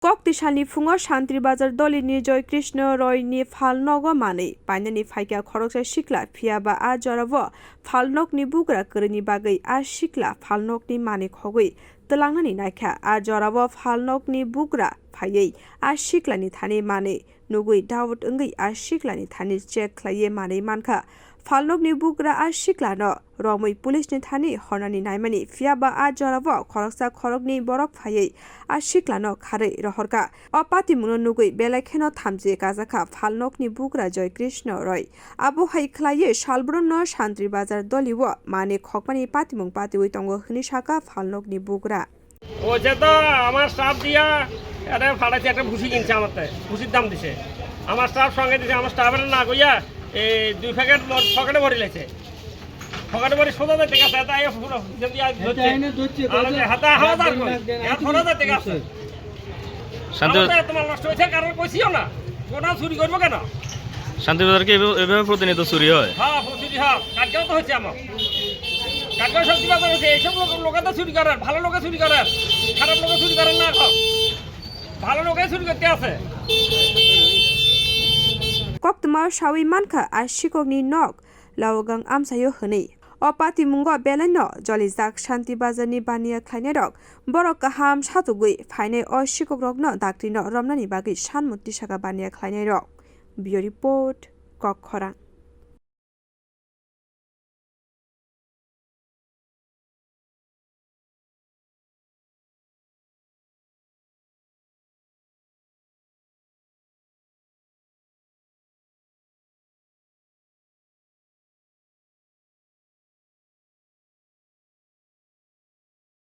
कक्तिसालनि फुङाव शान्तिबाजार दलिनि जयकृष्ण रयनि फालनग मानै पाइनानि फाइका खरकसा सिख्ला फियाबा आ जराव फालनगनि बुग्रा गोरोनि बागै आ सिख्ला फालनगनि मानै खगै तलांनानै नायखा आ जराव फालनगनि बुग्रा फायै आ सिख्लानि थाने मानै नुगै दावत ओंगै आ सिख्लानि थाने चेक खालाये मानै मानखा फालनगनि बुग्रा आ सिख्लानो रमै पुलिसनि थाने हरनानै नायमानि फियाबा आ जराव खरकसा खरकनि बरक फायै आ सिख्लानो खारै रहरका अपातिमुनो नुगै बेलाखेनो थामजे गाजाखा फालनगनि बुग्रा जयकृष्ण रय आबो हाइख्लाये सालब्रमनो शान्तिबाजार दलिव माने खकमानि पातिमुं पातिवै तंग हनि साका फालनगनि बुग्रा ওইটা তো আমার স্টাফ দিয়া এটা ফাটাইছে একটা ভুসি কিনছে আমারতে ভুসির দাম দিছে আমার স্টাফ সঙ্গে দিছে আমার স্টাফের না কইয়া এই 2 প্যাকেট পকেটে ভরি লাইছে পকেটে ভরি সোজা দিতে গেছে তাই পুরো যদি আজ ধরছে আর হাতা হাওয়াদার কই এত সোজা দিতে গেছে শান্তি তোমার নষ্ট হইছে কারণ কইছিও না কোনা চুরি করব কেন শান্তিবাজার কি এভাবে প্রতিনিয়ত চুরি হয় হ্যাঁ চুরি হয় কালকেও তো হচ্ছে আমার কালকেও সত্যি কথা হচ্ছে এইসব লোকে তো চুরি করেন ভালো লোকে চুরি করেন খারাপ লোকে চুরি করেন না এখন ভালো লোকে চুরি করতে আছে কক্তমার সাউই মানখা আর শিককনি নক লাওগাং আমসাयो হनै অপাতি মুঙ্গ বেলান জলিজাক শান্তিবাজারনি বানিয়া খাইনে রক বড় কাহাম সাতুগুই ফাইনে অ শিকক রগ্ন দাক্তিন রমনানি বাগै সানमुक्ति सागा बानिया खाइनाय रक बियो रिपोर्ट कखरा।